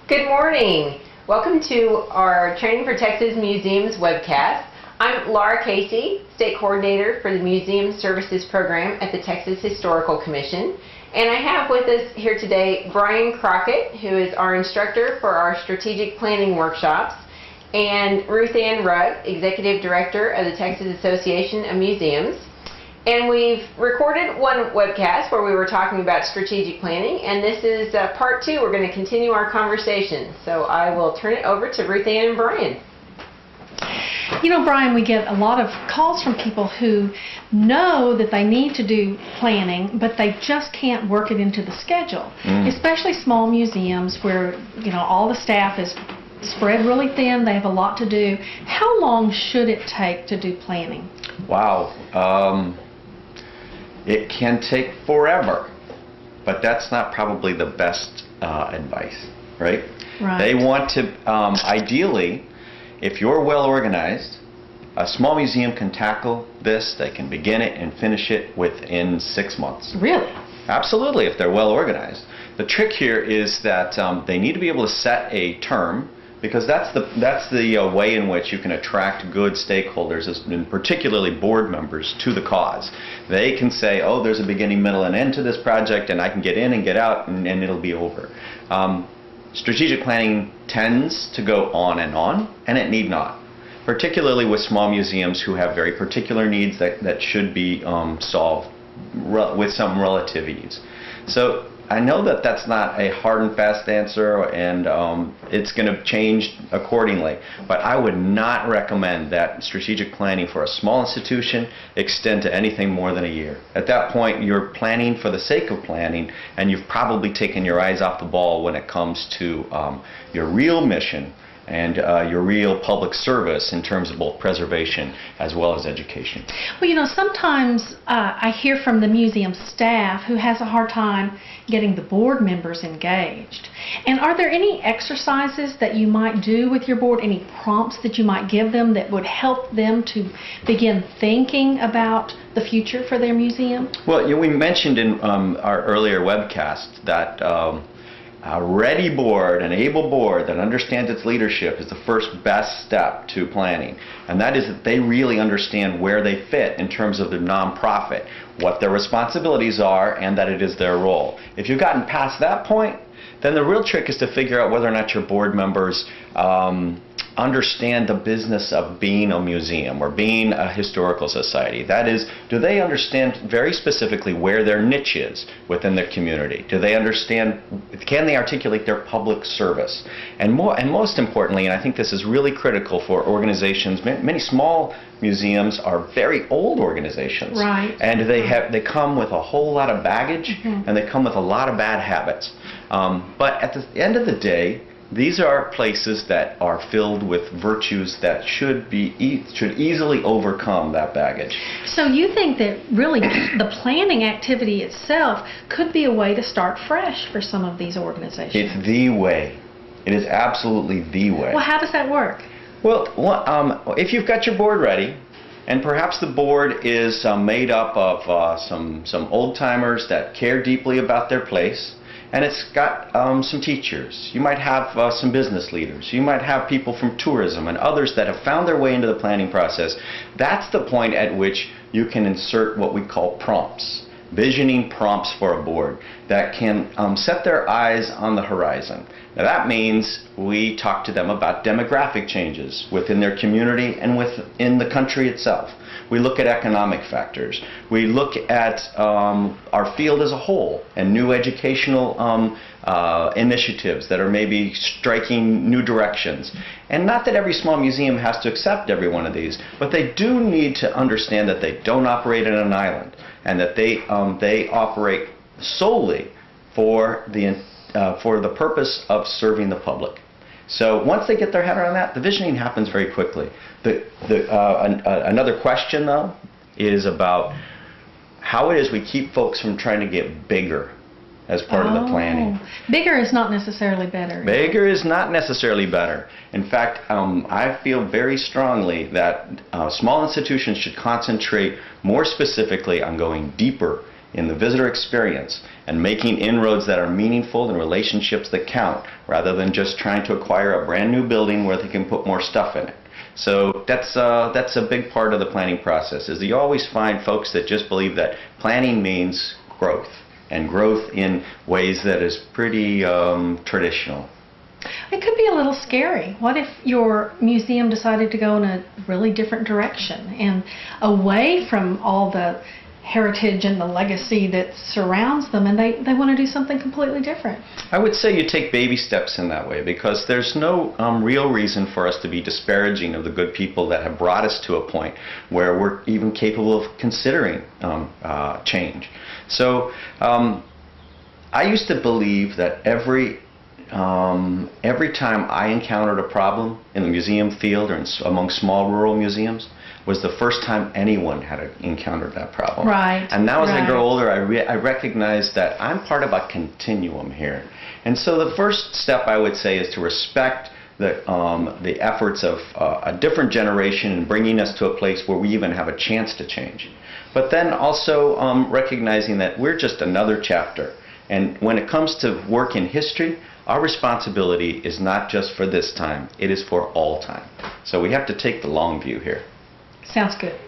Good morning. Welcome to our Training for Texas Museums webcast. I'm Laura Casey, State Coordinator for the Museum Services Program at the Texas Historical Commission. And I have with us here today Brian Crockett, who is our instructor for our strategic planning workshops, and Ruth Rugg, Executive Director of the Texas Association of Museums. And we've recorded one webcast where we were talking about strategic planning, and this is part two. We're going to continue our conversation. So I will turn it over to Ruth Ann and Brian. You know, Brian, we get a lot of calls from people who know that they need to do planning, but they just can't work it into the schedule, especially small museums where, you know, all the staff is spread really thin. They have a lot to do. How long should it take to do planning? Wow. It can take forever, but that's not probably the best advice, right? Right. They want to, ideally, if you're well organized, a small museum can tackle this. They can begin it and finish it within 6 months. Really? Absolutely, if they're well organized. The trick here is that they need to be able to set a term, because that's the way in which you can attract good stakeholders, and particularly board members, to the cause. They can say, oh, there's a beginning, middle, and end to this project, and I can get in and get out, and it'll be over. Strategic planning tends to go on, and it need not, particularly with small museums who have very particular needs that should be solved with some relative ease. So I know that that's not a hard and fast answer, and it's going to change accordingly, but I would not recommend that strategic planning for a small institution extend to anything more than a year. At that point, you're planning for the sake of planning, and you've probably taken your eyes off the ball when it comes to your real mission and your real public service in terms of both preservation as well as education. Well, you know, sometimes I hear from the museum staff who has a hard time getting the board members engaged. And are there any exercises that you might do with your board, any prompts that you might give them that would help them to begin thinking about the future for their museum? Well, you know, we mentioned in our earlier webcast that a ready board, an able board that understands its leadership is the first best step to planning. And that is that they really understand where they fit in terms of the nonprofit, what their responsibilities are, and that it is their role. If you've gotten past that point, then the real trick is to figure out whether or not your board members understand the business of being a museum or being a historical society. That is, do they understand very specifically where their niche is within their community? Do they understand, can they articulate their public service? And most importantly, and I think this is really critical for organizations, many small museums are very old organizations. Right. And they come with a whole lot of baggage, and they come with a lot of bad habits. But at the end of the day, these are places that are filled with virtues that should easily overcome that baggage. So you think that really the planning activity itself could be a way to start fresh for some of these organizations? It's the way. It is absolutely the way. Well, how does that work? Well, if you've got your board ready, and perhaps the board is made up of some old-timers that care deeply about their place, and it's got some teachers. You might have some business leaders. You might have people from tourism and others that have found their way into the planning process. That's the point at which you can insert what we call prompts, visioning prompts for a board that can set their eyes on the horizon. Now that means we talk to them about demographic changes within their community and within the country itself. We look at economic factors. We look at our field as a whole and new educational initiatives that are maybe striking new directions. And not that every small museum has to accept every one of these, but they do need to understand that they don't operate in an island, and that they operate solely for the purpose of serving the public. So once they get their head around that, the visioning happens very quickly. Another question, though, is about how it is we keep folks from trying to get bigger as part of the planning. Bigger is not necessarily better. Bigger is not necessarily better. In fact, I feel very strongly that small institutions should concentrate more specifically on going deeper in the visitor experience and making inroads that are meaningful and relationships that count, rather than just trying to acquire a brand new building where they can put more stuff in it. So that's a big part of the planning process, is you always find folks that just believe that planning means growth, and growth in ways that is pretty traditional. It could be a little scary. What if your museum decided to go in a really different direction and away from all the heritage and the legacy that surrounds them, and they want to do something completely different? I would say you take baby steps in that way, because there's no real reason for us to be disparaging of the good people that have brought us to a point where we're even capable of considering change. So I used to believe that every time I encountered a problem in the museum field or among small rural museums was the first time anyone had encountered that problem. Right. And now as I right. grow older, I recognize that I'm part of a continuum here. And so the first step I would say is to respect the efforts of a different generation in bringing us to a place where we even have a chance to change. But then also recognizing that we're just another chapter. And when it comes to work in history, our responsibility is not just for this time, it is for all time. So we have to take the long view here. Sounds good.